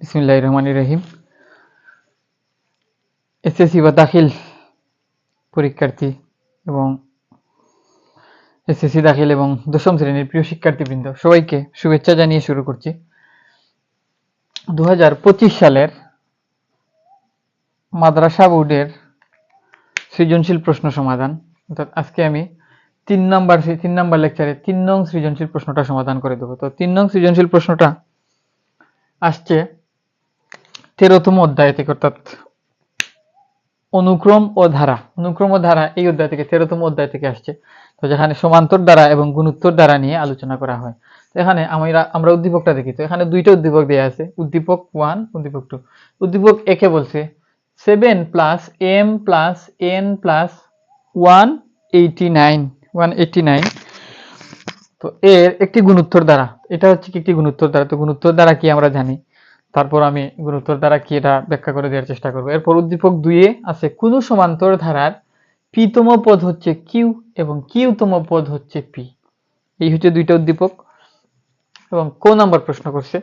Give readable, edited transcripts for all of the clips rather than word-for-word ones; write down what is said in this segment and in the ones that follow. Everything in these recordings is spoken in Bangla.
বিসমিল্লাহির রহমানির রহিম। এসএসসি বা দাখিল পরীক্ষার্থী এবং এসএসসি দাখিল এবং দশম শ্রেণীর প্রিয় শিক্ষার্থীবৃন্দ, সবাইকে শুভেচ্ছা জানিয়ে শুরু করছি 2025 সালের মাদ্রাসা বোর্ডের সৃজনশীল প্রশ্ন সমাধান। অর্থাৎ আজকে আমি 3 নম্বর লেকচারে 3 নং সৃজনশীল প্রশ্নটা সমাধান করে দেবো। তো 3 নং সৃজনশীল প্রশ্নটা আসছে 13তম অধ্যায় থেকে, অর্থাৎ অনুক্রম ও ধারা এই অধ্যায় থেকে 13তম অধ্যায় থেকে আসছে। তো যেখানে সমান্তর দ্বারা এবং গুণোত্তর দ্বারা নিয়ে আলোচনা করা হয়। তো এখানে আমরা উদ্দীপকটা দেখি। তো এখানে দুইটা উদ্দীপক দেওয়া আছে, উদ্দীপক 1, উদ্দীপক 2। উদ্দীপক একে বলছে 7 plus m plus n plus 189। তো এর একটি গুণোত্তর দ্বারা, এটা হচ্ছে কি একটি গুণোত্তর দ্বারা। তো গুণোত্তর দ্বারা কি আমরা জানি, তারপর আমি গুণোত্তর দ্বারা কি এটা ব্যাখ্যা করে দেওয়ার চেষ্টা করব। এরপর উদ্দীপক 2 এ আছে কোন সমান্তর ধারার p-তম পদ হচ্ছে q এবং q-তম পদ হচ্ছে p। এই হচ্ছে দুইটা উদ্দীপক। এবং ক নাম্বার প্রশ্ন করছে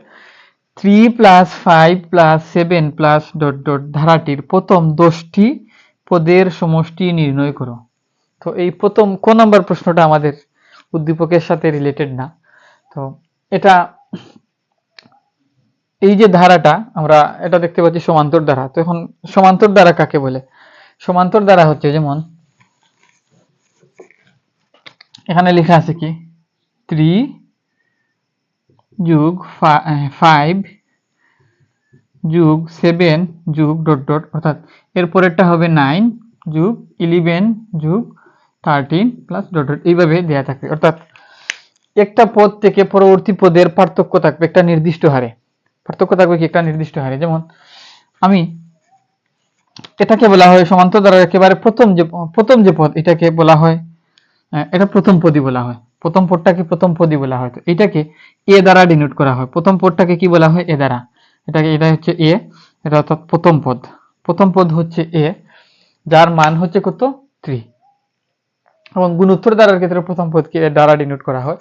3 plus 5 plus 7 plus dot dot ধারাটির প্রথম 10টি পদের সমষ্টি নির্ণয় করো। তো এই প্রথম ক নাম্বার প্রশ্নটা আমাদের উদ্দীপকের সাথে রিলেটেড না। তো এটা, এই যে ধারাটা আমরা এটা দেখতে পাচ্ছি সমান্তর ধারা। তো এখন সমান্তর ধারা কাকে বলে? সমান্তর ধারা হচ্ছে, যেমন এখানে লেখা আছে কি 3 যোগ 5 যোগ 7 যোগ ডট ডট, অর্থাৎ এর পরেরটা হবে 9 যোগ 11 যোগ 13 প্লাস ডট ডট, এইভাবে দেয়া থাকবে। অর্থাৎ একটা পদ থেকে পরবর্তী পদের পার্থক্য থাকবে একটা নির্দিষ্ট হারে। পার্থক্য থাকবে কি একটা নির্দিষ্ট হারে। যেমন আমি এটাকে বলা হয় সমান্তর ধারার একেবারে প্রথম যে পদ, এটাকে বলা হয়, এটা প্রথম পদই বলা হয়। প্রথম পদটাকে প্রথম পদই বলা হয়। তো এটাকে এ দ্বারা ডিনোট করা হয়। প্রথম পদটাকে কি বলা হয়? এ দ্বারা। এটা হচ্ছে এ, এটা অর্থাৎ প্রথম পদ। প্রথম পদ হচ্ছে এ, যার মান হচ্ছে কত? 3। এবং গুণোত্তর দ্বারার ক্ষেত্রে প্রথম পদকে এ দ্বারা ডিনোট করা হয়।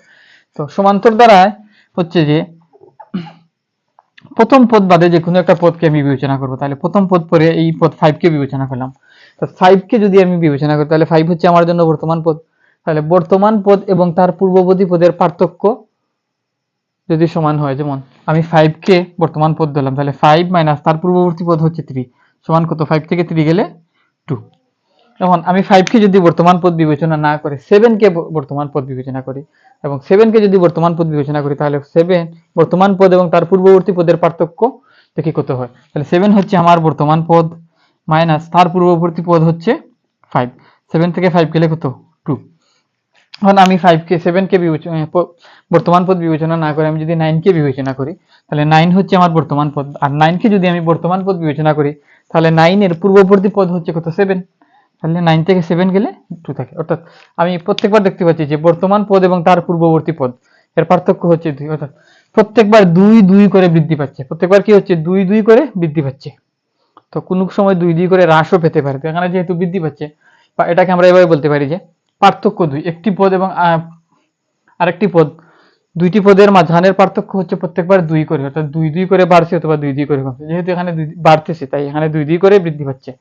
তো সমান্তর দ্বারায় হচ্ছে যে প্রথম পদ বাদে যে কোনো একটা পদকে আমি বিবেচনা করবো। তাহলে প্রথম পদ পরে এই পদ 5 কে বিবেচনা করলাম। তো 5 কে যদি আমি বিবেচনা করি, তাহলে 5 হচ্ছে আমার জন্য বর্তমান পদ। তাহলে বর্তমান পদ এবং তার পূর্ববর্তী পদের পার্থক্য যদি সমান হয়, যেমন আমি 5 কে বর্তমান পদ ধরলাম, তাহলে 5 মাইনাস তার পূর্ববর্তী পদ হচ্ছে 3 সমান কত? 5 থেকে 3 গেলে 2। এখন আমি 5 কে যদি বর্তমান পদ বিবেচনা না করে 7 কে বর্তমান পদ বিবেচনা করি, এবং 7 কে যদি বর্তমান পদ বিবেচনা করি, তাহলে 7 বর্তমান পদ এবং তার পূর্ববর্তী পদের পার্থক্য দেখি কত হয়। তাহলে 7 হচ্ছে আমার বর্তমান পদ মাইনাস তার পূর্ববর্তী পদ হচ্ছে 5। 7 থেকে 5 গেলে কত? 2। এখন আমি 5 কে 7 কে বর্তমান পদ বিবেচনা না করে আমি যদি 9 কে বিবেচনা করি, তাহলে 9 হচ্ছে আমার বর্তমান পদ। আর 9 কে যদি আমি বর্তমান পদ বিবেচনা করি, তাহলে 9 এর পূর্ববর্তী পদ হচ্ছে কত? 7। তাহলে 9 থেকে 7 গেলে 2 থাকে। অর্থাৎ আমি প্রত্যেকবার দেখতে পাচ্ছি যে বর্তমান পদ এবং তার পূর্ববর্তী পদ এর পার্থক্য হচ্ছে 2। অর্থাৎ প্রত্যেকবার 2 2 করে বৃদ্ধি পাচ্ছে। প্রত্যেকবার কি হচ্ছে? 2 2 করে বৃদ্ধি পাচ্ছে। তো কোনো সময় 2 2 করে হ্রাসও পেতে পারে। তো এখানে যেহেতু বৃদ্ধি পাচ্ছে, বা এটাকে আমরা এভাবে বলতে পারি যে পার্থক্য 2। একটি পদ এবং আরেকটি পদ, দুইটি পদের মাঝখানের পার্থক্য হচ্ছে প্রত্যেকবার 2 করে। অর্থাৎ 2 2 করে বাড়ছে অথবা 2 2 করে কমছে। যেহেতু এখানে বাড়তেছে, তাই এখানে 2 2 করে বৃদ্ধি পাচ্ছে।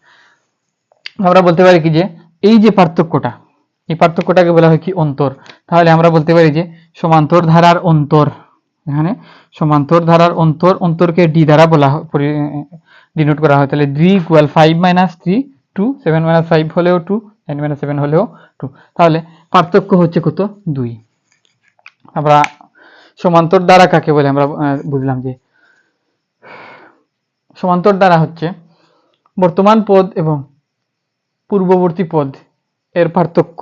আমরা বলতে পারি কি যে এই যে পার্থক্যটা, এই পার্থক্যটাকে বলা হয় কি? অন্তর। তাহলে আমরা বলতে পারি যে সমান্তর ধারার অন্তর, এখানে সমান্তর ধারার অন্তরকে ডি দ্বারা বলা হয়, ডিনোট করা হয়। তাহলে ডি ইকুয়াল 5 মাইনাস 3 2, 7 মাইনাস 5 হলেও 2, 9 মাইনাস 7 হলেও 2। তাহলে পার্থক্য হচ্ছে কত? 2। আমরা সমান্তর দ্বারা কাকে বলে আমরা বুঝলাম যে সমান্তর দ্বারা হচ্ছে বর্তমান পদ এবং পূর্ববর্তী পদ এর পার্থক্য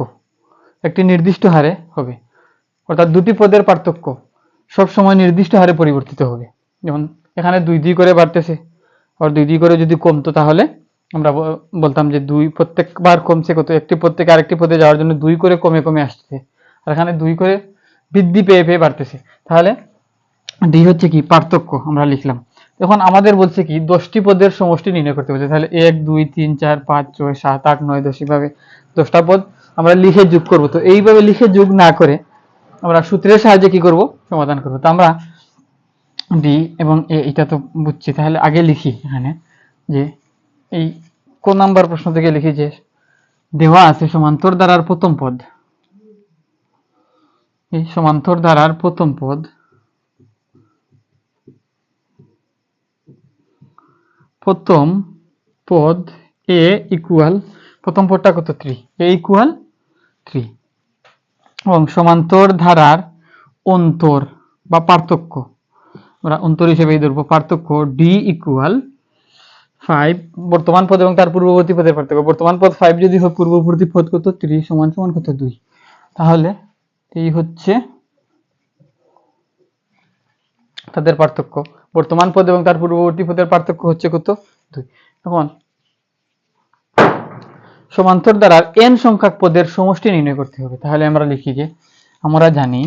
একটি নির্দিষ্ট হারে হবে। অর্থাৎ দুটি পদের পার্থক্য সব সময় নির্দিষ্ট হারে পরিবর্তিত হবে। যেমন এখানে 2 2 করে বাড়তেছে, আর 2 2 করে যদি কমতো, তাহলে আমরা বলতাম যে 2 প্রত্যেকবার কমছে কত? একটি পদ থেকে আরেকটি পদে যাওয়ার জন্য 2 করে কমে কমে আসছে। আর এখানে 2 করে বৃদ্ধি পেয়ে পেয়ে বাড়তেছে। তাহলে ডি হচ্ছে কি? পার্থক্য আমরা লিখলাম। এখন আমাদের বলছে কি 10টি পদের সমষ্টি নির্ণয় করতে বলছে। তাহলে 1 2 3 4 5 6 7 8 9 10 এইভাবে 10টা পদ আমরা লিখে যোগ করব। তো এইভাবে লিখে যোগ না করে আমরা সূত্রের সাহায্যে কি করব? সমাধান করব। তো আমরা ডি এবং এ, এটা তো বুঝছি। তাহলে আগে লিখি এখানে যে এই কোন নাম্বার প্রশ্ন থেকে লিখি যে দেওয়া আছে সমান্তর ধারার প্রথম পদ, এই সমান্তর ধারার প্রথম পদ প্রথম পদ এ ইকুয়াল, প্রথম পদটা কত 3, এ ইকুয়াল 3 এবং সমান্তর ধারার অন্তর বা পার্থক্য, আমরা অন্তর হিসেবেই ধরবো, পার্থক্য ডি ইকুয়াল 5, বর্তমান পদ এবং তার পূর্ববর্তী পদের পার্থক্য, বর্তমান পদ 5 যদি হয় পূর্ববর্তী পদ কত 3 সমান সমান কত 2, তাহলে এই হচ্ছে তাদের পার্থক্য, বর্তমান পদ এবং তার পূর্ববর্তী পদের পার্থক্য হচ্ছে কত 2। এখন সমান্তর দ্বারার n সংখ্যক পদের সমষ্টি নির্ণয় করতে হবে, তাহলে আমরা লিখি যে আমরা জানি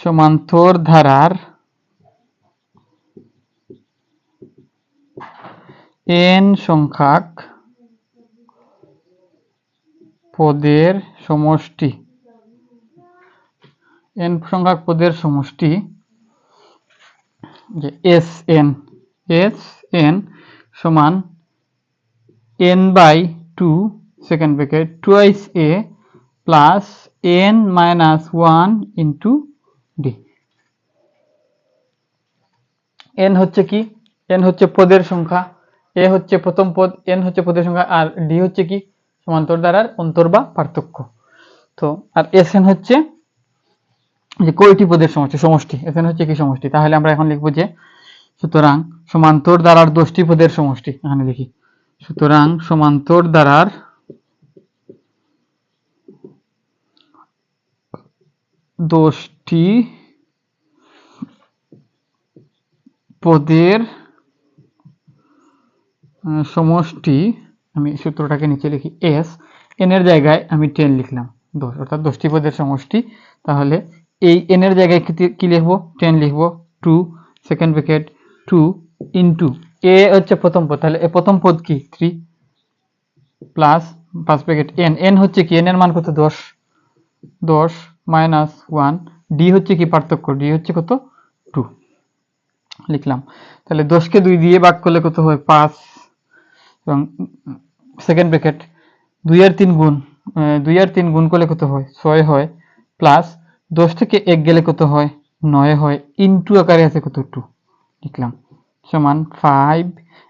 সমান্তর ধারার n সংখ্যক পদের সমষ্টি, n সংখ্যক পদের সমষ্টি যে Sn সমান n by 2 second bracket twice a plus n minus 1 into D. n হচ্ছে কি, n হচ্ছে পদের সংখ্যা, a হচ্ছে প্রথম পদ, n হচ্ছে পদের সংখ্যা, আর ডি হচ্ছে কি সমান্তর ধারার অন্তর বা পার্থক্য। তো আর Sn হচ্ছে যে কয়টি পদের সমষ্টি, Sn হচ্ছে কি সমষ্টি। তাহলে আমরা এখন লিখবো যে সুতরাং সমান্তর ধারার 10টি পদের সমষ্টি, এখানে লিখি সুতরাং সমান্তর ধারার 10টি পদের সমষ্টি, আমি সূত্রটাকে নিচে লিখি এস, এন এর জায়গায় আমি 10 লিখলাম 10, অর্থাৎ 10টি পদের সমষ্টি। তাহলে এই এন এর জায়গায় কি লিখবো 10 লিখবো, 2 সেকেন্ড ব্র্যাকেট 2 ইনটু এ হচ্ছে প্রথম পদ, তাহলে এ প্রথম পদ কি 3 plus first bracket N, N হচ্ছে কি এন এর মান কত 10 মাইনাস 1, ডি হচ্ছে কি পার্থক্য, ডি হচ্ছে কত 2 লিখলাম। তাহলে 10কে 2 দিয়ে ভাগ করলে কত হয় 5 এবং সেকেন্ড ব্র্যাকেট 2 আর 3 গুণ, 2 আর 3 গুণ করলে কত হয় 6 হয়, প্লাস 10 থেকে 1 গেলে কত হয় 9 হয়, ইনটু আকারে আছে কত 2 লিখলাম সমান 5।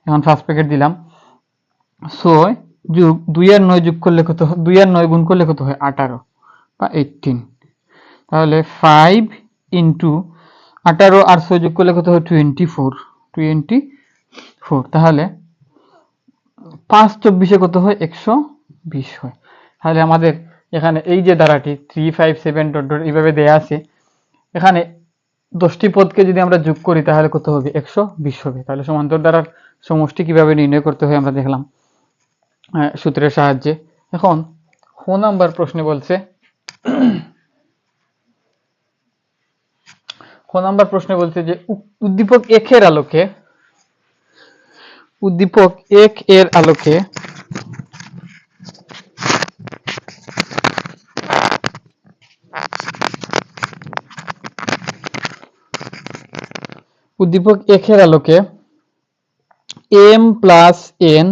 এখন ফার্স্ট ব্র্যাকেট দিলাম 6 যোগ 2 আর 9 যোগ করলে কত, 2 আর 9 গুণ করলে কত হয় 18 বা 18, তাহলে 5 ইন্টু 18 আর 6 যোগ করলে কত হয় 24, তাহলে 5 24 কত হয় 120 হয়। তাহলে আমাদের এখানে এই যে ধারাটি 3 5 7 ডট ডট এইভাবে দেয়া আছে, এখানে 10টি পদকে যদি আমরা যোগ করি তাহলে কত হবে 120 হবে। তাহলে সমান্তর ধারার সমষ্টি কিভাবে নির্ণয় করতে হয় আমরা দেখলাম সূত্রের সাহায্যে। এখন খ নাম্বার প্রশ্নে বলছে, খ নাম্বার প্রশ্নে বলছে যে উদ্দীপক 1 এর আলোকে, উদ্দীপক 1 এর আলোকে উদ্দীপক 1 এর আলোকে m প্লাস n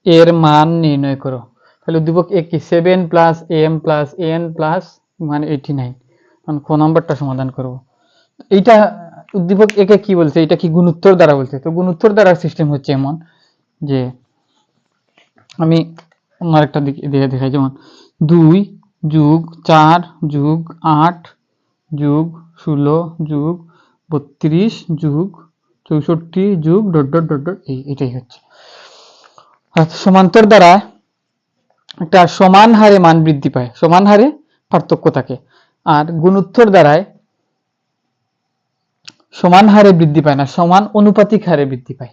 এর মান নির্ণয় করো। তাহলে উদ্দীপক 1 কি 7 plus m plus n plus মানে 89, এখন খ নাম্বারটা সমাধান করব। এইটা উদ্দীপক 1 এ কি বলছে, এটা কি গুণোত্তর দ্বারা বলছে। তো গুণোত্তর দ্বারা সিস্টেম হচ্ছে এমন যে আমি অন্য একটা দিকে দিয়ে দেখাই, যেমন 2 যোগ 4 যোগ 8 যোগ 16 যোগ 32 যোগ 64 যোগ ডট ডট ডট ডট, এটাই হচ্ছে সমান্তর দ্বারা একটা সমান হারে মান বৃদ্ধি পায়, সমান হারে পার্থক্য থাকে। আর গুণোত্তর দ্বারায় সমান হারে বৃদ্ধি পায় না, সমান অনুপাতিক হারে বৃদ্ধি পায়।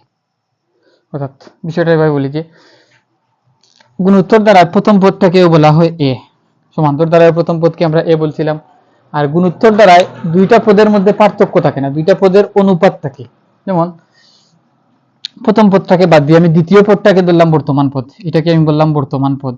অর্থাৎ বিষয়টা এভাবে বলি যে গুণোত্তর দ্বারা প্রথম পদটাকেও বলা হয় এ, সমান্তর দ্বারায় প্রথম পদকে আমরা এ বলছিলাম। আর গুণোত্তর দ্বারায় দুইটা পদের মধ্যে পার্থক্য থাকে না, দুইটা পদের অনুপাত থাকে। যেমন প্রথম পদটাকে বাদ দিয়ে আমি দ্বিতীয় পদটাকে ধরলাম বর্তমান পদ, এটাকে আমি বললাম বর্তমান পদ।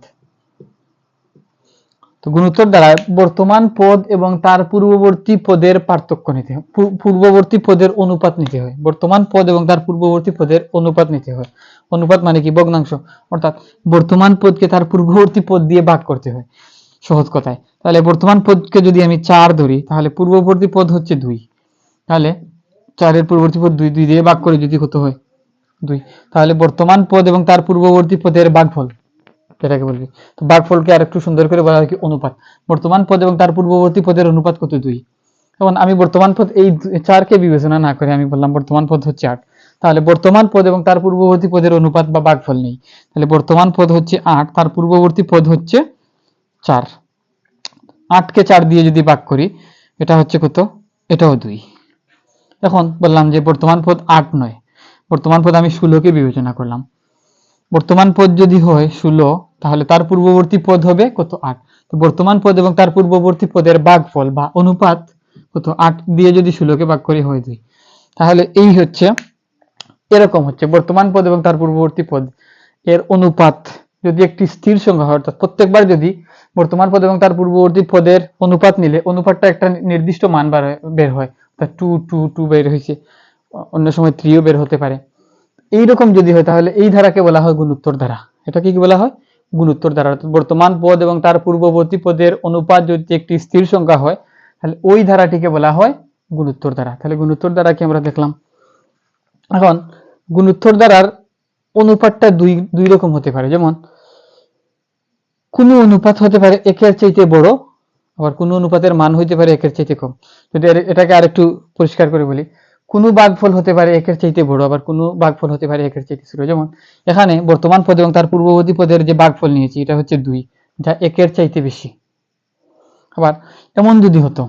তো গুণোত্তর দ্বারা বর্তমান পদ এবং তার পূর্ববর্তী পদের পার্থক্য নিতে হয়, পূর্ববর্তী পদের অনুপাত নিতে হয়। বর্তমান পদ এবং তার পূর্ববর্তী পদের অনুপাত নিতে হয়। অনুপাত মানে কি? ভগ্নাংশ। অর্থাৎ বর্তমান পদকে তার পূর্ববর্তী পদ দিয়ে ভাগ করতে হয় সহজ কথায়। তাহলে বর্তমান পদকে যদি আমি 4 ধরি, তাহলে পূর্ববর্তী পদ হচ্ছে 2। তাহলে 4 এর পূর্ববর্তী পদ 2 দিয়ে ভাগ করে যদি কত হয়? 2। তাহলে বর্তমান পদ এবং তার পূর্ববর্তী পদের ভাগফল, এটাকে বলবি। তো ভাগফলকে আর একটু সুন্দর করে বলা হয় কি? অনুপাত। বর্তমান পদ এবং তার পূর্ববর্তী পদের অনুপাত কত? 2। এখন আমি বর্তমান পদ এই 4 কে বিবেচনা না করে আমি বললাম বর্তমান পদ হচ্ছে 8। তাহলে বর্তমান পদ এবং তার পূর্ববর্তী পদের অনুপাত বা ভাগফল নেই। তাহলে বর্তমান পদ হচ্ছে 8, তার পূর্ববর্তী পদ হচ্ছে 4। 8 কে 4 দিয়ে যদি ভাগ করি, এটা হচ্ছে কত? এটাও 2। এখন বললাম যে বর্তমান পদ 8 নয়, বর্তমান পদ আমি 16 কে বিবেচনা করলাম। বর্তমান পদ যদি হয় 16, তাহলে তার পূর্ববর্তী পদ হবে কত? 8। তো বর্তমান পদ এবং তার পূর্ববর্তী পদের ভাগফল বা অনুপাত কত? 8 দিয়ে যদি 16 কে ভাগ করি হয় 2। তাহলে এই হচ্ছে, এরকম হচ্ছে বর্তমান পদ এবং তার পূর্ববর্তী পদ এর অনুপাত যদি একটি স্থির সংখ্যা হয়, অর্থাৎ প্রত্যেকবার যদি বর্তমান পদ এবং তার পূর্ববর্তী পদের অনুপাত নিলে অনুপাতটা একটা নির্দিষ্ট মান বের হয়, অর্থাৎ 2 2 2 বের হয়েছে, অন্য সময় 3ও বের হতে পারে। এইরকম যদি হয় তাহলে এই ধারাকে বলা হয় গুণোত্তর ধারা। এটা কি বলা হয়? গুণোত্তর ধারা। বর্তমান পদ এবং তার পূর্ববর্তী পদের অনুপাত যদি একটি স্থির সংখ্যা হয়, তাহলে ওই ধারাটিকে বলা হয় গুণোত্তর ধারা। তাহলে গুণোত্তর ধারা কি আমরা দেখলাম। এখন গুণোত্তর ধারার অনুপাতটা দুই রকম হতে পারে। যেমন কোন অনুপাত হতে পারে 1 এর চাইতে বড়, আবার কোন অনুপাতের মান হইতে পারে 1 এর চাইতে কম। যদি এটাকে আরেকটু পরিষ্কার করে বলি, কোন ভাগফল হতে পারে 1 এর চাইতে বড়, আবার কোন ভাগফল হতে পারে 1 এর চাইতে ছোট। যেমন এখানে বর্তমান পদ এবং তার পূর্ববর্তী পদের যে ভাগফল নিয়েছি এটা হচ্ছে 2, যা 1 এর চাইতে বেশি। আবার এমন যদি হতো,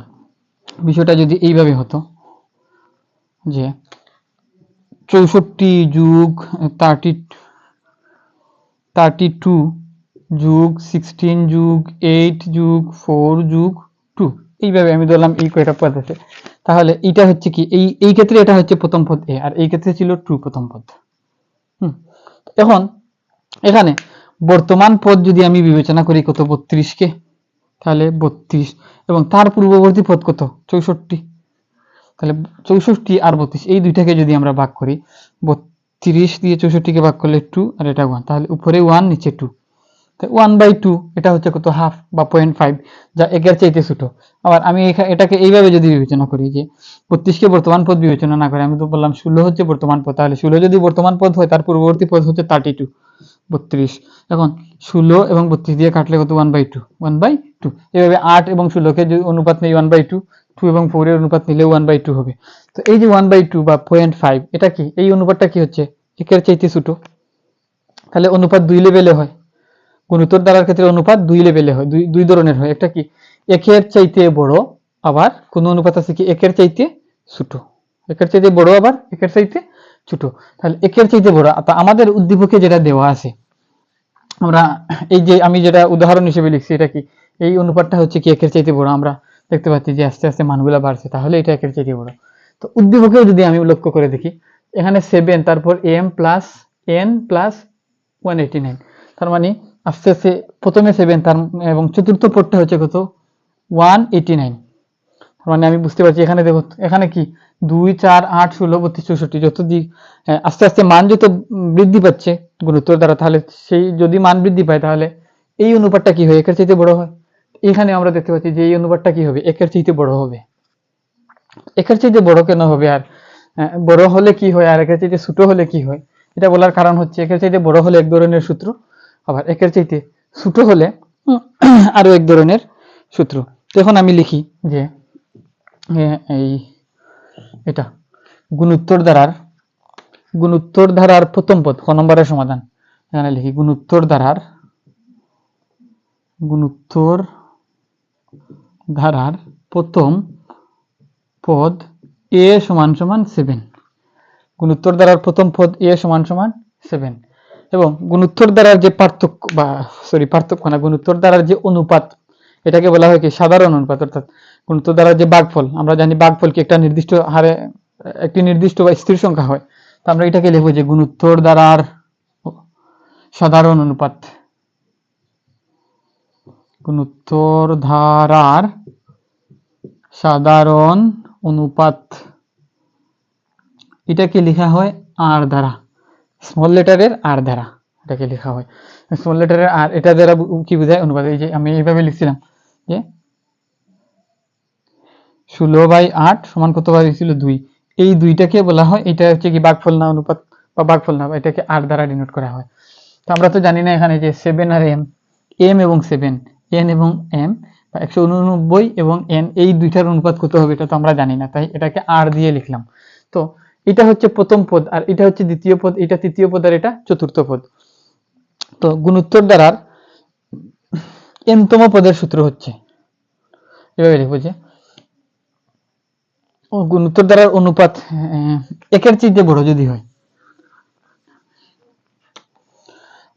বিষয়টা যদি এইভাবে হতো যে 64 যোগ 32 যোগ 16 যোগ 8 যোগ 4 যোগ 2, এইভাবে আমি ধরলাম এই কয়টা পদ আছে। তাহলে এইটা হচ্ছে কি, এই ক্ষেত্রে এটা হচ্ছে প্রথম পদ এ, আর এই ক্ষেত্রে ছিল 2 প্রথম পদ। এখন এখানে বর্তমান পদ যদি আমি বিবেচনা করি কত? 32 কে, তাহলে 32 এবং তার পূর্ববর্তী পদ কত? 64। তাহলে 64 আর 32 এই দুইটাকে যদি আমরা ভাগ করি, 32 দিয়ে 64 কে ভাগ করলে 2 আর এটা 1, তাহলে উপরে 1 নিচে 2, 1/2 এটা হচ্ছে কত? হাফ বা 0.5, যা 1 এর চাইতে ছোট। আবার আমি এটাকে এইভাবে যদি বিবেচনা করি যে 32 কে বর্তমান পদ বিবেচনা না করে আমি তো বললাম 16 হচ্ছে বর্তমান পদ, তাহলে 16 যদি বর্তমান পদ হয় তার পূর্ববর্তী পদ হচ্ছে 32, 32। এখন 16 এবং 32 দিয়ে কাটলে কত? 1/2, 1/2। এভাবে 8 এবং 16 কে যদি অনুপাত নেই 1/2, 2 এবং 4 এর অনুপাত নিলে 1/2 হবে। তো এই যে 1/2 বা 0.5, এটা কি? এই অনুপাতটা কি হচ্ছে? 1 এর চাইতে ছোট। তাহলে অনুপাত 2 লেভেলে হয়। গুণোত্তর ধারার ক্ষেত্রে অনুপাত 2 লেভেলে হয়, দুই ধরনের হয়। একটা কি 1 এর চাইতে বড়, আবার কোন অনুপাত আছে কি 1 এর চাইতে ছোট। 1 এর চাইতে বড় আবার 1 এর চাইতে ছোট। তাহলে 1 এর চাইতে বড়, আমাদের উদ্দীপকে যেটা দেওয়া আছে, আমরা এই যে আমি যেটা উদাহরণ হিসেবে লিখছি, এটা কি এই অনুপাতটা হচ্ছে কি 1 এর চাইতে বড়। আমরা দেখতে পাচ্ছি যে আস্তে আস্তে মানগুলা বাড়ছে, তাহলে এটা 1 এর চাইতে বড়। তো উদ্দীপকেও যদি আমি লক্ষ্য করে দেখি, এখানে 7 তারপর m প্লাস n প্লাস 189, তার মানে আস্তে আস্তে প্রথমে 7 তার এবং চতুর্থ পদটা হচ্ছে কত? 189। তার মানে আমি বুঝতে পারছি এখানে দেখো, এখানে কি 2 4 8 16 32 64 যত দিক আস্তে আস্তে মান যত বৃদ্ধি পাচ্ছে গুণোত্তর দ্বারা, তাহলে সেই যদি মান বৃদ্ধি পায় তাহলে এই অনুপাতটা কি হয়? 1 এর চাইতে বড় হয়। এখানে আমরা দেখতে পাচ্ছি যে এই অনুপাতটা কি হবে? 1 এর চাইতে বড় হবে। 1 এর চাইতে বড় কেন হবে? আর বড় হলে কি হয় আর 1 এর চাইতে ছোট হলে কি হয়? এটা বলার কারণ হচ্ছে 1 এর চাইতে বড় হলে এক ধরনের সূত্র, আবার 1 এর চাইতে ছোট হলে আরো এক ধরনের সূত্র। এখন আমি লিখি যে এই এটা গুণোত্তর ধারার প্রথম পদ ক নম্বরের সমাধান। এখানে লিখি গুণোত্তর ধারার প্রথম পদ a সমান সমান 7। গুণোত্তর ধারার প্রথম পদ a সমান সমান 7 এবং গুণোত্তর ধারার যে পার্থক্য বা পার্থক্য না, গুণোত্তর ধারার যে অনুপাত, এটাকে বলা হয় কি সাধারণ অনুপাত। অর্থাৎ গুণোত্তর ধারার যে ভাগফল, আমরা জানি ভাগফল কি একটা নির্দিষ্ট হারে একটি নির্দিষ্ট বা স্থির সংখ্যা হয়। তো আমরা এটাকে লিখব যে গুণোত্তর ধারার সাধারণ অনুপাত। গুণোত্তর ধারার সাধারণ অনুপাত, এটাকে লেখা হয় আর দ্বারা, স্মল লেটারের আর দ্বারা এটাকে লেখা হয়। স্মল লেটারের আর, এটা দ্বারা কি বোঝায়? অনুপাত। এই যে আমি এইভাবে লিখছিলাম যে 16/8 সমান কত বার ছিল? 2। এই দুইটাকে বলা হয়, এটা হচ্ছে কি ভাগফল না অনুপাত বা ভাগফল না, এটাকে আর দ্বারা ডিনোট করা হয়। তো আমরা তো জানি না এখানে যে 7 আর m এবং 7, n এবং m বা 189 এবং n, এই দুইটার অনুপাত কত হবে এটা তো আমরা জানি না, তাই এটাকে আর দিয়ে লিখলাম। তো এটা হচ্ছে প্রথম পদ, আর এটা হচ্ছে দ্বিতীয় পদ, এটা তৃতীয় পদ, আর এটা চতুর্থ পদ। তো গুণোত্তর দ্বারার n তম পদের সূত্র হচ্ছে, এভাবে লিখবো যে গুণোত্তর দ্বারার অনুপাত একের চেয়ে বড় যদি হয়,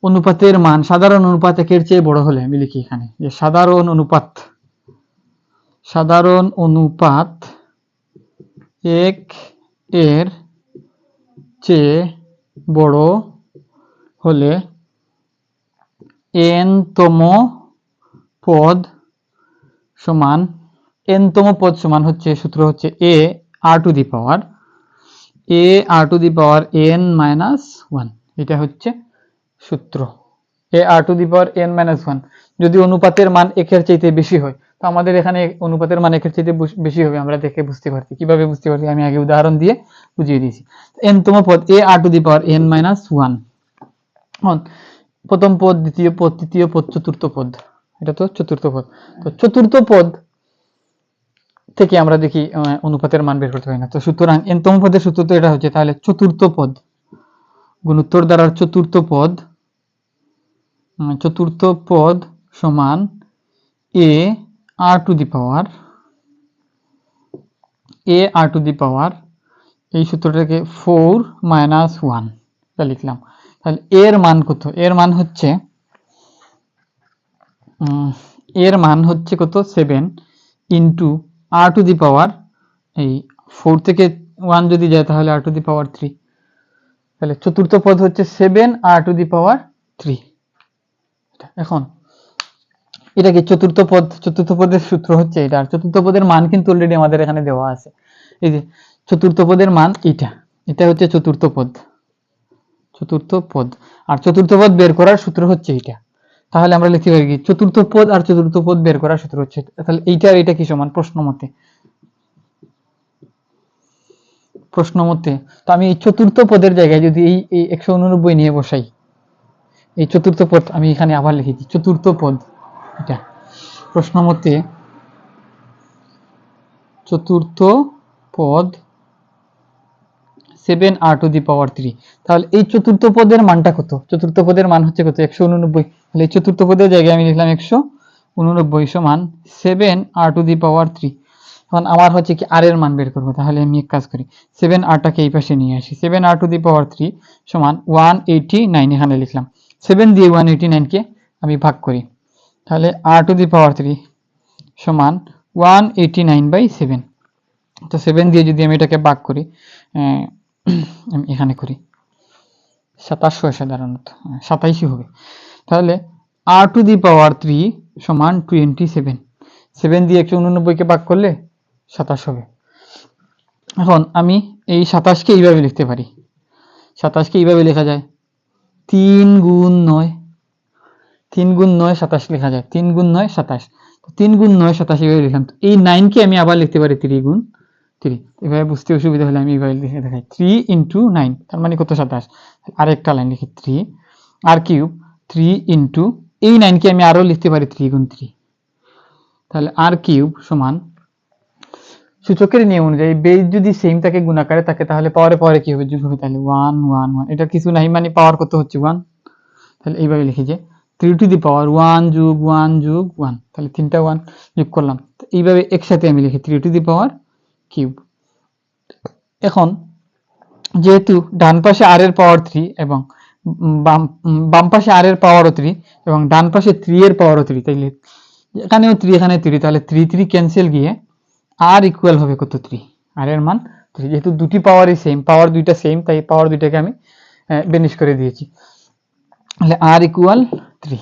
অনুপাতের মান সাধারণ অনুপাত একের চেয়ে বড় হলে আমি লিখি এখানে যে সাধারণ অনুপাত 1 এর চেয়ে বড় হলে n-তম পদ সমান, n-তম পদ সমান হচ্ছে, সূত্র হচ্ছে a r to the power n-1, এটা হচ্ছে সূত্র a r to the power n-1। যদি অনুপাতের মান একের চাইতে বেশি হয়, তো আমাদের এখানে অনুপাতের মান একের চাইতে বেশি হবে, আমরা দেখে বুঝতে পারছি। কিভাবে বুঝতে পারছি? আমি আগে উদাহরণ দিয়ে বুঝিয়ে দিয়েছি। n-তম পদ a r to the power n-1। প্রথম পদ, দ্বিতীয় পদ, তৃতীয় পদ, চতুর্থ পদ, এটা তো চতুর্থ পদ। তো চতুর্থ পদ থেকে আমরা দেখি অনুপাতের মান বের করতে পারি না। তো সুতরাং n-তম পদের সূত্র তো এটা হচ্ছে, তাহলে চতুর্থ পদ, গুণোত্তর দ্বারার চতুর্থ পদ সমান a r টু দি পাওয়ার এই সূত্রটাকে 4 - 1 এটা লিখলাম। তাহলে এর মান কত? এর মান হচ্ছে কত? 7 ইন্টু r টু দি পাওয়ার, এই 4 থেকে 1 যদি যায় তাহলে r টু দি পাওয়ার 3। তাহলে চতুর্থ পদ হচ্ছে 7 r টু দি পাওয়ার 3। এখন এটা কি চতুর্থ পদ? চতুর্থ পদের সূত্র হচ্ছে এটা, আর চতুর্থ পদের মান কিন্তু অলরেডি আমাদের এখানে দেওয়া আছে। এই যে চতুর্থ পদের মান এটা হচ্ছে চতুর্থ পদ, আর চতুর্থ পদ বের করার সূত্র হচ্ছে এটা। তাহলে আমরা লিখতে পারি কি, চতুর্থ পদ আর চতুর্থ পদ বের করার সূত্র হচ্ছে, তাহলে এইটা আর এটা কি সমান? প্রশ্ন মতে তো আমি এই চতুর্থ পদের জায়গায় যদি এই 189 নিয়ে বসাই, এই চতুর্থ পদ আমি এখানে আবার লিখেছি চতুর্থ পদ, এটা প্রশ্ন মতে চতুর্থ পদ 7 r টু দি পাওয়ার 3। তাহলে এই চতুর্থ পদের মানটা কত? চতুর্থ পদের মান হচ্ছে কত? 189। তাহলে এই চতুর্থ পদের জায়গায় আমি লিখলাম 189 সমান 7 r টু দি পাওয়ার 3। এখন আমার হচ্ছে কি r এর মান বের করবো। তাহলে আমি এক কাজ করি, 7 rটাকে এই পাশে নিয়ে আসি। 7 r টু দি পাওয়ার 3 সমান 189 এখানে লিখলাম। 7 দিয়ে 189 কে আমি ভাগ করি, তাহলে r টু দি পাওয়ার 3 সমান 189/7। তো 7 দিয়ে যদি আমি এটাকে ভাগ করি, আমি এখানে করি 27 হয় সাধারণত, 27 হবে। তাহলে r টু দি পাওয়ার 3 সমান 27। 7 দিয়ে 189 কে ভাগ করলে 27 হবে। এখন আমি এই 27 কে এইভাবে লিখতে পারি, 27 কে এইভাবে লেখা যায় 3 গুণ 9, 3 গুণ 9 27 লেখা যায়, 3 গুণ 9 27। 3 গুণ 9 27 এইভাবে লিখলাম। এই 9 কে আমি আবার লিখতে পারি 3 গুণ 3। এভাবে বুঝতে অসুবিধা হলে আমি এইভাবে লিখে দেখাই 3 ইন্টু 9, তার মানে কত? 27। আরেকটা লাইন লিখি 3 আর কিউব 3 ইন্টু এই 9 কে আমি আরো লিখতে পারি 3 গুণ 3। তাহলে আর কিউব সমান, সূচকের নিয়ম অনুযায়ী বেস যদি সেম থাকে গুণাকারে থাকে, তাহলে পাওয়ারে কি হবে? যোগ হবে। তাহলে 1 1 1, এটা কিছু নাই, মানে পাওয়ার কত হচ্ছে? 1। তাহলে এইভাবে লিখি যে 3 টু দি পাওয়ার 1 যোগ 1 যোগ 1, তাহলে 3টা 1 যোগ করলাম। এইভাবে একসাথে আমি লিখি 3 টু দি পাওয়ার কিউব। এখন যেহেতু ডান পাশে r এর পাওয়ার 3 এবং বাম পাশে r এর পাওয়ারও 3 এবং ডান পাশে 3 এর পাওয়ারও 3, তাইলে এখানেও 3 এখানে 3, তাহলে 3 3 ক্যান্সেল গিয়ে r ইকুয়াল হবে কত? 3। r এর মান 3, যেহেতু দুটি পাওয়ারই সেম, পাওয়ার দুইটা সেম, তাই পাওয়ার দুইটাকে আমি বেনিশ করে দিয়েছি। তাহলে r ইকুয়াল 3।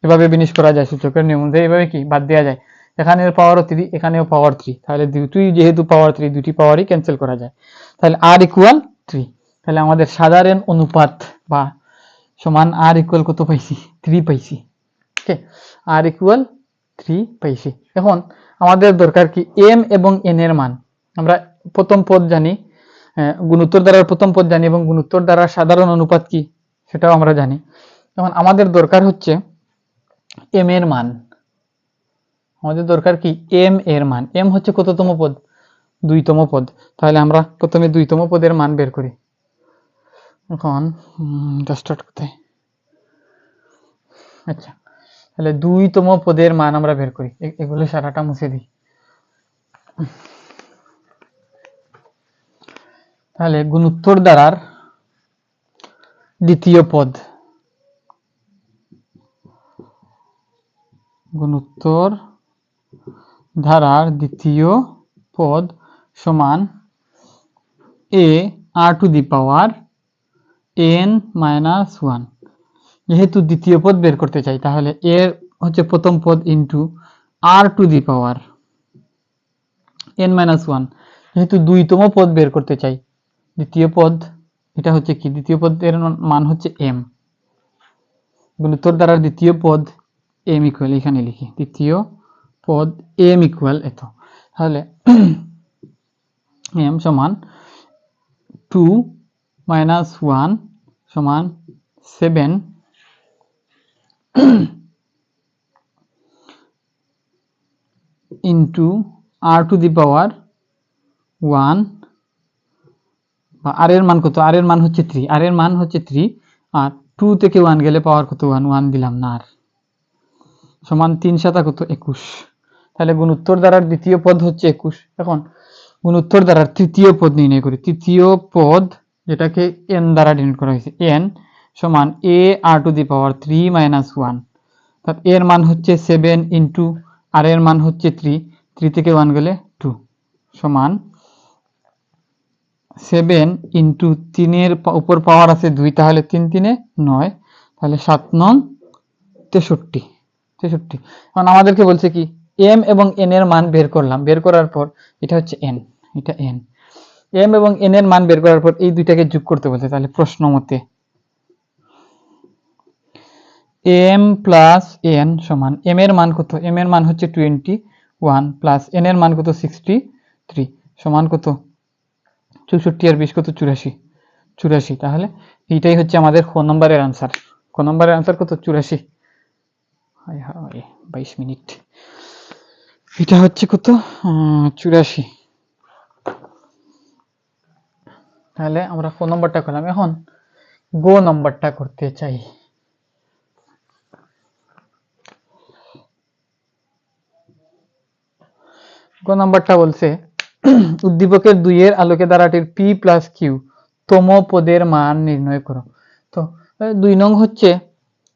এভাবে বিনিশ করা যায় সূচকের নিয়ম অনুযায়ী, এভাবে কি বাদ দেওয়া যায়, এখানের পাওয়ারও 3, এখানেও পাওয়ার 3, তাহলে দুটোই যেহেতু পাওয়ার 3, দুটি পাওয়ারই ক্যান্সেল করা যায়, তাহলে r ইকুয়াল 3। তাহলে আমাদের সাধারণ অনুপাত বা সমান r ইকুয়াল কত পাইছি, 3 পাইছি। ওকে, r ইকুয়াল 3 পাইছি। এখন আমাদের দরকার কি m এবং n এর মান। আমরা প্রথম পদ জানি, গুণোত্তর দ্বারার প্রথম পদ জানি, এবং গুণোত্তর দ্বারার সাধারণ অনুপাত কি সেটাও আমরা জানি। এখন আমাদের দরকার হচ্ছে m এর মান। আমাদের দরকার কি m এর মান। m হচ্ছে কততম পদ, 2তম পদ। তাহলে আমরা প্রথমে 2তম পদের মান বের করি। এখন স্টার্ট কোথায়, আচ্ছা, তাহলে 2তম পদের মান আমরা বের করি। এগুলো সারাটা মুছে দিই। তাহলে গুণোত্তর দ্বারার দ্বিতীয় পদ, গুণোত্তর ধারার দ্বিতীয় পদ সমান a r to the power n minus 1। যেহেতু দ্বিতীয় পদ বের করতে চাই, তাহলে এর হচ্ছে প্রথম পদ into r to the power n minus 1। যেহেতু 2তম পদ বের করতে চাই, দ্বিতীয় পদ, এটা হচ্ছে কি, দ্বিতীয় পদের মান হচ্ছে m। গুণোত্তর দ্বারার দ্বিতীয় পদ m ইকুয়াল, এখানে লিখি দ্বিতীয় পদ m ইকুয়াল এত। তাহলে m সমান 2 মাইনাস 1 সমান 7 ইন্টু r টু দি পাওয়ার 1, বা r এর মান কত, r এর মান হচ্ছে 3, r এর মান হচ্ছে 3, আর 2 থেকে 1 গেলে পাওয়ার কত, 1, 1 দিলাম না, আর সমান 3 7 কত, 21। তাহলে গুণোত্তর দ্বারার দ্বিতীয় পদ হচ্ছে 21। এখন গুণোত্তর দ্বারার তৃতীয় পদ নির্ণয় করি। তৃতীয় পদ, যেটাকে n দ্বারা ডিনোট করা হয়েছে, n সমান a r to the power 3 minus 1। অর্থাৎ এর মান হচ্ছে 7 ইন্টু আর এর মান হচ্ছে 3, 3 থেকে 1 গেলে 2 সমান 7 ইন্টু 3 এর উপর পাওয়ার আছে 2, তাহলে 3 3 9, তাহলে 7 9 63। এখন আমাদেরকে বলছে কি m এবং n এর মান বের করলাম। বের করার পর এটা হচ্ছে n, এটা n, m এবং n এর মান বের করার পর এই দুইটাকে যোগ করতে বলছে। তাহলে প্রশ্ন মতে m প্লাস n সমান, m এর মান কত, m এর মান হচ্ছে 21 প্লাস n এর মান কত 63 সমান কত 64 আর 20 কত 84। তাহলে এইটাই হচ্ছে আমাদের খ নম্বরের আনসার। খ নম্বরের আনসার কত 84। 22 মিনিট, এটা হচ্ছে কত 84। তাহলে আমরা খ নম্বরটা করলাম। এখন গো নম্বরটা করতে চাই। গ নাম্বারটা বলছে উদ্দীপকের 2 এর আলোকে ধারাটির p প্লাস কিউ তম পদের মান নির্ণয় করো। তো 2 নং হচ্ছে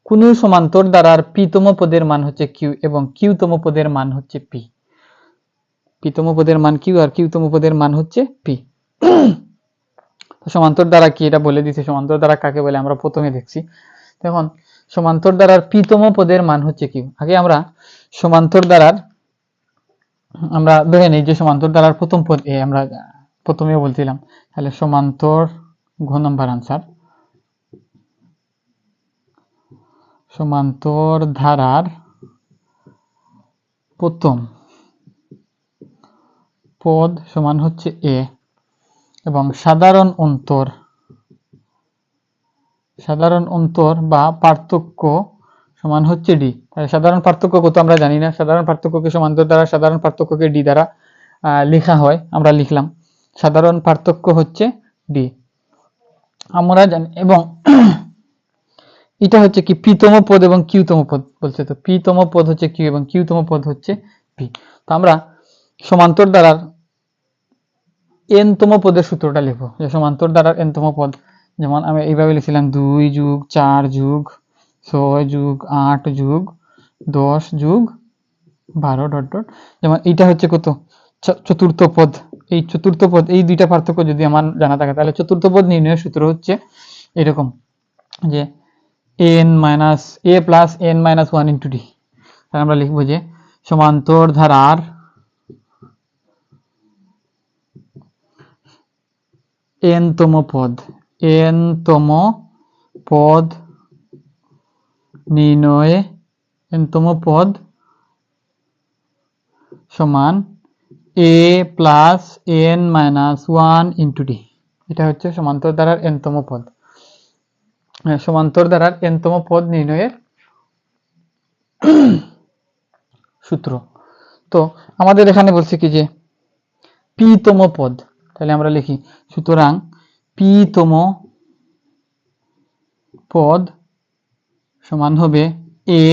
কোন সমান্তর ধারার p তম পদের মান হচ্ছে q এবং q তম পদের মান হচ্ছে p। p তম পদের মান q আর q তম পদের মান হচ্ছে p। সমান্তর ধারা কি এটা বলে দিয়েছে। সমান্তর ধারা কাকে বলে আমরা প্রথমে দেখছি। এখন সমান্তর ধারার p তম পদের মান হচ্ছে q। আগে আমরা সমান্তর ধারার, আমরা ধরে নেই যে সমান্তর ধারার প্রথম পদ এ, আমরা প্রথমেও বলছিলাম। তাহলে সমান্তর, ঘ নম্বর আনসার, সমান্তর ধারার প্রথম পদ সমান হচ্ছে এ এবং সাধারণ অন্তর বা পার্থক্য সমান হচ্ছে ডি। তাহলে সাধারণ পার্থক্য কত আমরা জানি না। সাধারণ পার্থক্যকে সমান্তর দ্বারা সাধারণ পার্থক্যকে ডি দ্বারা লেখা হয়, আমরা লিখলাম। সাধারণ পার্থক্য হচ্ছে ডি আমরা জানি। এবং এটা হচ্ছে কি পি তম পদ এবং কিউ তম পদ বলছে। তো পি তম পদ হচ্ছে কিউ এবং কিউ তম পদ হচ্ছে পি। তো আমরা সমান্তর দ্বারার এন তম পদের সূত্রটা লিখবো, যে সমান্তর দ্বারার এন তম পদ, যেমন আমি এইভাবে লিখছিলাম 2 যোগ 4 যোগ 6 যোগ 8 যোগ 10 যোগ 12 ডট ডট। যেমন এইটা হচ্ছে কত চতুর্থ পদ। এই চতুর্থ পদ, এই দুইটা পার্থক্য যদি আমার জানা থাকে, তাহলে চতুর্থ পদ নির্ণয়ের সূত্র হচ্ছে এরকম, যে n minus a plus n minus one into d. তাহলে আমরা লিখবো যে সমান্তর ধারার এন-তম পদ, এন-তম পদ নির্ণয়ে এন-তম পদ সমান a plus n minus one into d. এটা হচ্ছে সমান্তর ধারার এন-তম পদ। সমান্তর ধারার এন-তম পদ নির্ণয়ের সূত্র। তো আমাদের এখানে বলছে কি যে পি-তম পদ, তাহলে আমরা লিখি সুতরাং পি-তম পদ সমান হবে এ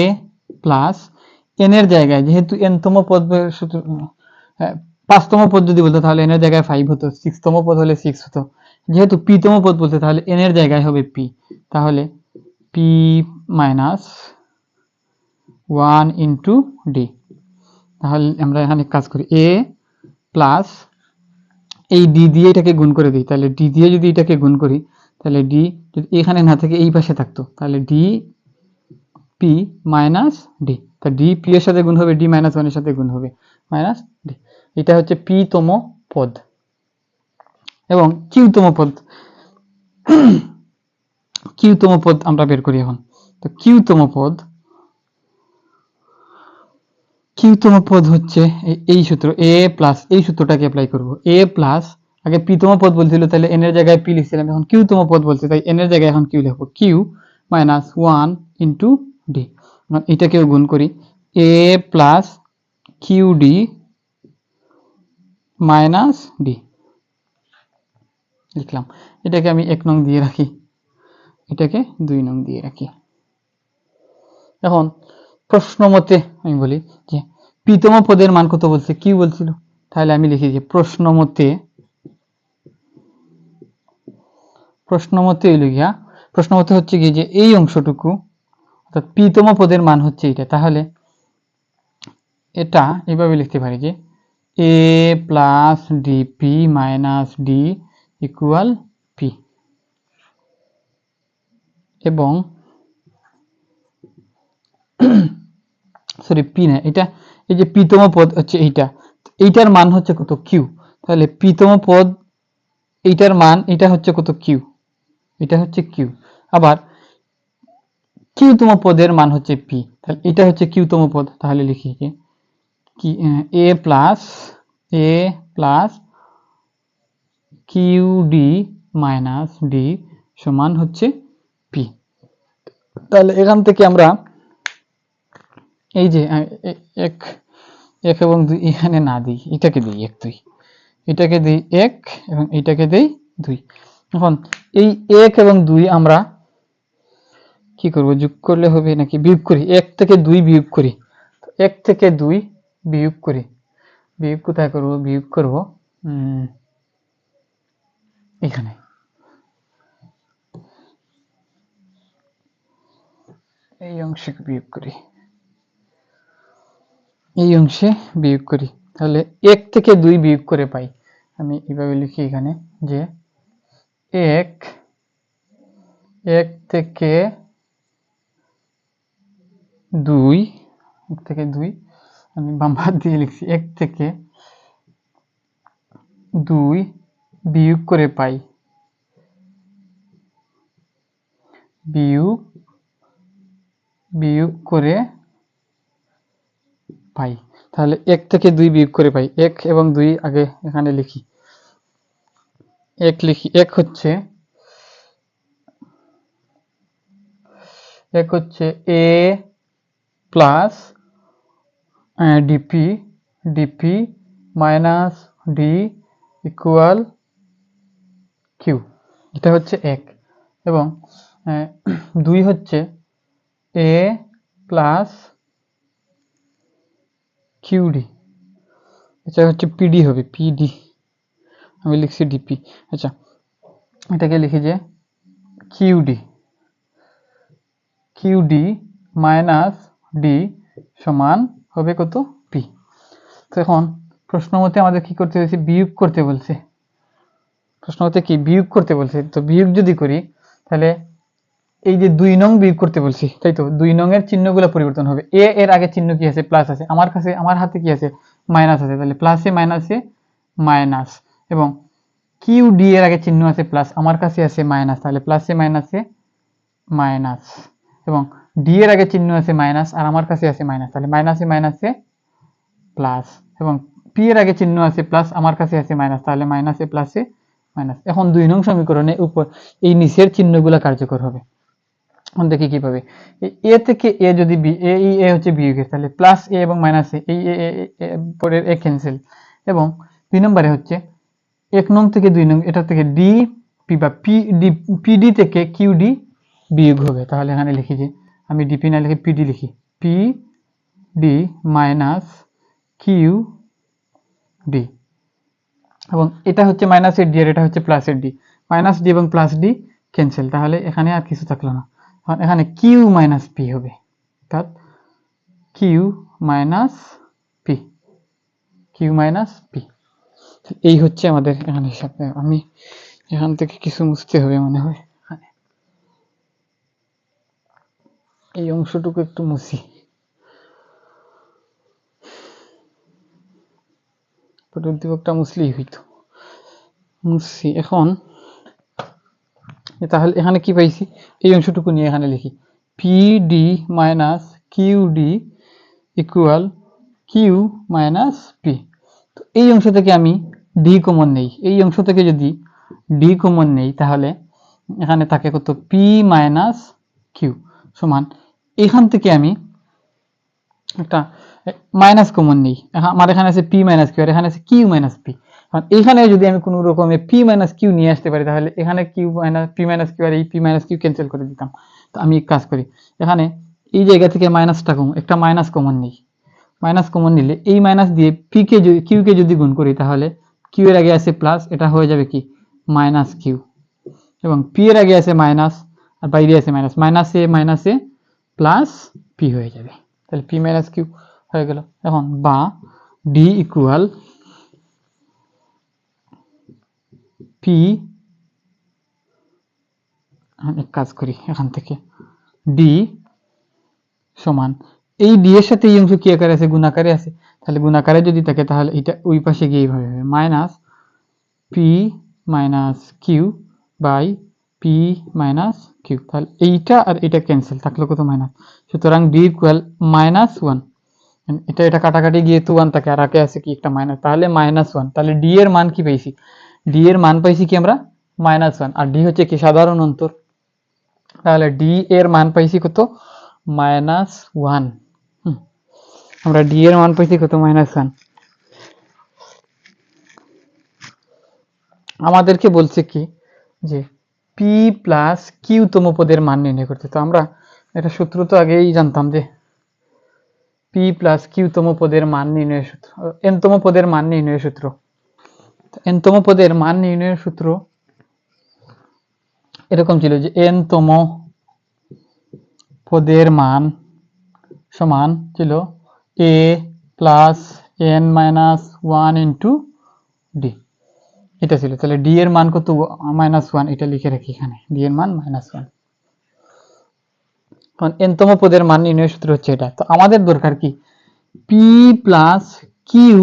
প্লাস এন এর জায়গায়, যেহেতু এন-তম পদ পাঁচতম পদ যদি বলতো তাহলে এন এর জায়গায় 5 হতো, 6তম পদ হলে 6 হতো, যেহেতু পি-তম পদ বলতে তাহলে এন এর জায়গায় হবে পি, তাহলে পি মাইনাস 1 ইন্টু ডি। তাহলে আমরা এখানে কাজ করি এ প্লাস এই ডি দিয়ে এটাকে গুণ করে দিই, তাহলে ডি দিয়ে যদি এটাকে গুণ করি তাহলে ডি যদি এখানে না থেকে এই পাশে থাকতো তাহলে ডি পি মাইনাস ডি, তা ডি পি এর সাথে গুণ হবে, ডি মাইনাস ওয়ান এর সাথে গুণ হবে, মাইনাস ডি। এটা হচ্ছে পি-তম পদ। এবং কিউ-তম পদ, কিউ-তম পদ আমরা বের করি এখন। তো কিউ-তম পদ, কিউ-তম পদ হচ্ছে এই সূত্র এ প্লাস, এই সূত্রটাকে অ্যাপ্লাই করব, এ প্লাস আগে পি-তম পদ বলছিল তাহলে এন এর জায়গায় পি লিখছিলাম, এখন কিউ-তম পদ বলছে তাই এন এর জায়গায় এখন কিউ লিখবো, কিউ মাইনাস 1 ইন্টু ডি। এটাকেও গুণ করি a plus q d minus d লিখলাম। এটাকে আমি 1 নং দিয়ে রাখি, এটাকে 2 নং দিয়ে রাখি। এখন প্রশ্ন মতে আমি বলি যে পি-তম পদের মান কত বলছে, কিউ বলছিল, তাহলে আমি লিখি যে প্রশ্ন মতে হচ্ছে কি যে এই অংশটুকু অর্থাৎ পি-তম পদের মান হচ্ছে এটা, তাহলে এটা এইভাবে লিখতে পারি যে a plus d p minus d equal p, এবং সরি পি না, এটা এই যে পি-তম পদ হচ্ছে এইটার মান হচ্ছে কত, কিউ, তাহলে পি-তম পদ এইটার মান এটা হচ্ছে কত, কিউ, এটা হচ্ছে কিউ, আবার কিউ-তম পদের মান হচ্ছে পি, তাহলে এটা হচ্ছে কিউ-তম পদ, তাহলে লিখি যে কি a plus q d minus d সমান হচ্ছে পি। তাহলে এখান থেকে আমরা এই যে এক এবং 2 এখানে না দিই, এটাকে দিই 1 2, এটাকে দিই 1 এবং এটাকে দিই 2। এখন এই 1 এবং 2 আমরা কি করব, যোগ করলে হবে নাকি বিয়োগ করি, 1 থেকে 2 বিয়োগ করি, 1 থেকে 2 বিয়োগ করি, বিয়োগ কোথায় করব, বিয়োগ করব এখানে, এই অংশে বিয়োগ করি, এই অংশে বিয়োগ করি, তাহলে 1 থেকে 2 বিয়োগ করে পাই। আমি এইভাবে লিখি এখানে যে 1 থেকে 2 আমি বাম হাত দিয়ে লিখছি, 1 থেকে 2 বিয়োগ করে পাই, বিয়োগ করে পাই, তাহলে 1 থেকে 2 বিয়োগ করে পাই, 1 এবং 2 আগে এখানে লিখি, 1 লিখি, 1 হচ্ছে a plus d p minus d equal q, এটা হচ্ছে 1, এবং 2 হচ্ছে এ প্লাস কিউডি, এটা হচ্ছে পিডি হবে, পিডি আমি লিখছি ডিপি, আচ্ছা এটাকে লিখি যে কিউডি মাইনাস ডি সমান হবে কত, পি। তো এখন প্রশ্ন মতে আমাদের কি করতে হয়েছে, বিয়োগ করতে বলছে, প্রশ্ন মতে কি বিয়োগ করতে বলছে, তো বিয়োগ যদি করি তাহলে এই যে 2 নং বিয়োগ করতে বলছি, তাই তো 2 নং এর চিহ্নগুলো পরিবর্তন হবে। এ এর আগে চিহ্ন কি আছে? প্লাস আছে। আমার হাতে কি আছে? মাইনাস আছে। তাহলে প্লাসে মাইনাসে মাইনাস, এবং কিউ ডি এর আগে চিহ্ন আছে প্লাস, আমার কাছে আছে মাইনাস, তাহলে প্লাসে মাইনাসে মাইনাস, এবং ডি এর আগে চিহ্ন আছে মাইনাস আর আমার কাছে আছে মাইনাস, তাহলে মাইনাসে মাইনাসে প্লাস, এবং পি এর আগে চিহ্ন আছে প্লাস, আমার কাছে আছে মাইনাস, তাহলে মাইনাসে প্লাসে মাইনাস। এখন 2 নং সমীকরণে উপর এই নিচের চিহ্নগুলো কার্যকর হবে। এখন দেখি কিভাবে। এ থেকে এ যদি এ হচ্ছে বিয়োগের, তাহলে প্লাস এ এবং মাইনাস এ, এই পরের এ ক্যান্সেল, এবং 2 নম্বরে হচ্ছে 1 নং থেকে 2 নং, এটা থেকে ডি পি বা পিডি থেকে কিউ ডি বিয়োগ হবে। তাহলে এখানে লিখি যে, আমি ডিপি না লিখে পিডি লিখি, P D minus Q D, এবং এটা হচ্ছে মাইনাসের ডি আর এটা হচ্ছে প্লাসের ডি, মাইনাস ডি এবং প্লাস ডি ক্যান্সেল, তাহলে এখানে আর কিছু থাকলো না। এখানে কিউ মাইনাস পি হবে, অর্থাৎ Q minus P, Q minus P. এই হচ্ছে আমাদের এখানে হিসাব। আমি এখান থেকে কিছু মুছতে হবে মনে হয়, এই অংশটুকু একটু মুছি, উদ্দীপকটা মুছলেই হইতো, মুছছি। এখন তাহলে এখানে কি পাইছি? এই অংশটুকু নিয়ে এখানে লিখি, P D minus Q D equal Q minus P. তো এই অংশ থেকে আমি ডি কমন নেই, এই অংশ থেকে যদি ডি কমন নেই তাহলে এখানে থাকে কত? পি মাইনাস কিউ সমান, এখান থেকে আমি একটা মাইনাস কমন নেই, আমার এখানে আছে পি মাইনাস কিউ আর এখানে আছে কিউ মাইনাস পি। এখানে যদি আমি কোনো রকমে পি মাইনাস কিউ নিয়ে আসতে পারি তাহলে এখানে q minus P minus q আর এই পি মাইনাস কিউ ক্যান্সেল করে দিতাম। তো আমি এক কাজ করি, এখানে এই জায়গা থেকে মাইনাসটা কম, একটা মাইনাস কমন নেই, মাইনাস কমন নিলে এই মাইনাস দিয়ে পি কে কিউ কে যদি গুণ করি তাহলে কিউ এর আগে আছে প্লাস, এটা হয়ে যাবে কি মাইনাস কিউ, এবং পি এর আগে আছে মাইনাস আর বাইরে আছে মাইনাস, মাইনাসে মাইনাসে প্লাস পি হয়ে যাবে, তাহলে পি মাইনাস কিউ হয়ে গেল। এখন বা ডি ইকুয়াল পি, এক কাজ করি এখান থেকে, ডি সমান এই ডি এর সাথে এই অংশ কি আকারে আছে? গুণাকারে আছে, তাহলে গুণাকারে যদি থাকে তাহলে এটা ওই পাশে গিয়ে এইভাবে হবে minus P minus Q by P minus Q, তাহলে এইটা আর এটা ক্যান্সেল, থাকলো কত? মাইনাস। সুতরাং ডি ইকুয়াল মাইনাস ওয়ান, এটা কাটাকাটি গিয়ে তো ওয়ান থাকে আর আগে আছে কি একটা মাইনাস, তাহলে মাইনাস ওয়ান। তাহলে ডি এর মান কি পাইছি? ডি এর মান পাইছি কি আমরা? মাইনাস ওয়ান, আর ডি হচ্ছে কি সাধারণ অন্তর, তাহলে ডি এর মান পাইছি কত? Minus one. আমরা ডি এর মান পাইছি কত? Minus one. আমাদেরকে বলছে কি যে পি প্লাস কিউ তম পদের মান নির্ণয় করতে। তো আমরা এটা সূত্র তো আগেই জানতাম যে পি প্লাস কিউ তম পদের মান নির্ণয়ের সূত্র, এন তম পদের মান নির্ণয়ের সূত্র। এন তম পদের মান নির্ণয়ের সূত্র এরকম ছিল যে এন তম পদের মান সমান ছিল a plus n minus one into d, এটা ছিল। তাহলে ডি এর মান কত? মাইনাস ওয়ান, এটা লিখে রাখি এখানে, ডি এর মান মাইনাস ওয়ান। কারণ এন তম পদের মান নির্ণয়ের সূত্র হচ্ছে এটা। তো আমাদের দরকার কি? পি প্লাস কিউ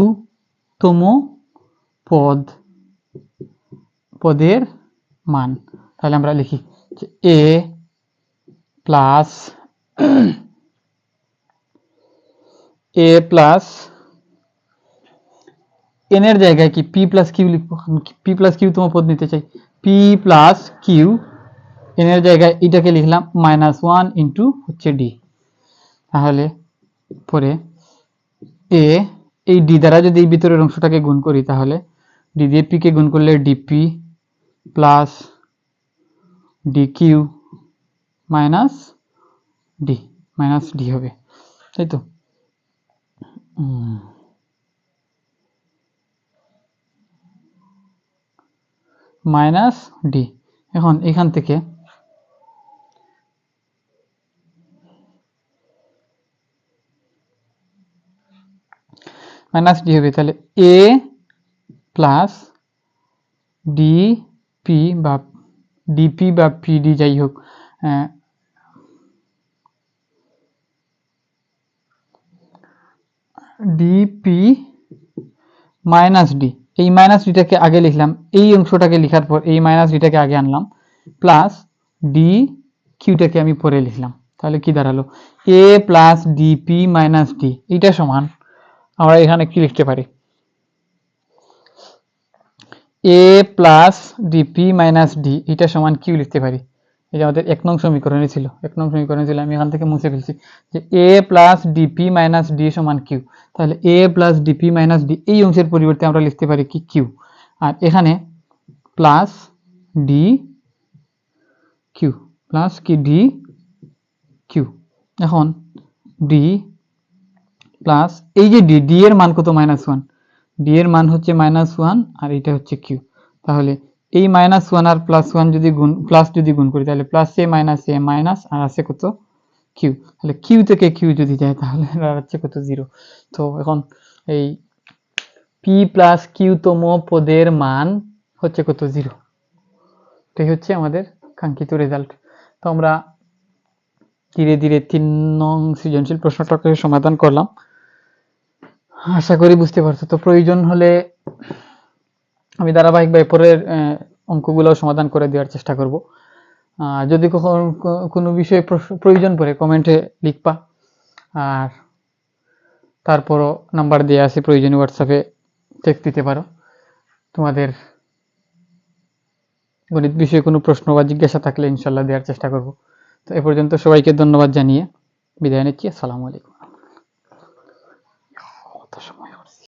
তম পদের মান। তাহলে আমরা লিখি এ প্লাস এ প্লাস এন এর জায়গায় কি পি প্লাস কিউ লিখবো, পি প্লাস কিউ তম পদ নিতে চাই, পি প্লাস কিউ, এন এর জায়গায় এটাকে লিখলাম মাইনাস ওয়ান ইন্টু হচ্ছে ডি, তাহলে পরে এ এই ডি দ্বারা যদি এই ভিতরের অংশটাকে গুণ করি তাহলে ডি দিয়ে পি কে গুণ করলে D P plus D Q minus D হবে, তাই তো? Minus D. এখন এখান থেকে মাইনাস ডি হবে, তাহলে এ প্লাস ডিপি বা ডিপি বা পিডি যাই হোক, ডিপি মাইনাস ডি, এই মাইনাস ডিটাকে আগে লিখলাম, এই অংশটাকে লিখার পর এই মাইনাস ডিটাকে আগে আনলাম, প্লাস ডি কিউটাকে আমি পরে লিখলাম। তাহলে কি দাঁড়ালো, এ প্লাস ডিপি মাইনাস ডি, এইটা সমান আমরা এখানে কি লিখতে পারি, এ প্লাস ডিপি মাইনাস ডি, এটা সমান কিউ লিখতে পারি। এই যে আমাদের 1 নং সমীকরণে ছিল, 1 নং সমীকরণে ছিল, আমি এখান থেকে মুছে ফেলছি যে a plus d p minus d সমান কিউ। তাহলে এ প্লাস ডিপি মাইনাস ডি এই অংশের পরিবর্তে আমরা লিখতে পারি কি কিউ, আর এখানে প্লাস ডি কিউ, প্লাস কি ডি কিউ। এখন ডি প্লাস এই যে ডি, ডি এর মান কত, -1, ডি এর মান হচ্ছে -1 আর এটা হচ্ছে কিউ। তাহলে এই -1 আর +1 যদি গুণ, প্লাস যদি গুণ করি তাহলে প্লাস এ মাইনাস আর আছে কত কিউ। তাহলে কিউ থেকে কিউ যদি যায় তাহলে হচ্ছে কত 0। তো এখন এই পি প্লাস কিউ তম পদের মান হচ্ছে কত 0। এটাই হচ্ছে আমাদের কাঙ্ক্ষিত রেজাল্ট। তো আমরা ধীরে ধীরে 3 নং সৃজনশীল প্রশ্নটাকে সমাধান করলাম, আশা করি বুঝতে পারছো। তো প্রয়োজন হলে আমি ধারাবাহিকভাবে পরের অঙ্কগুলো সমাধান করে দেওয়ার চেষ্টা করব। যদি কখনো কোনো বিষয়ে প্রয়োজন পড়ে কমেন্টে লিখবা, আর তারপরও নাম্বার দেওয়া আছে, প্রয়োজনে হোয়াটসঅ্যাপে টেক্সট দিতে পারো। তোমাদের গণিত বিষয়ে কোনো প্রশ্ন বা জিজ্ঞাসা থাকলে ইনশাল্লাহ দেওয়ার চেষ্টা করব। তো এ পর্যন্ত সবাইকে ধন্যবাদ জানিয়ে বিদায় নিচ্ছি। আসসালামু আলাইকুম।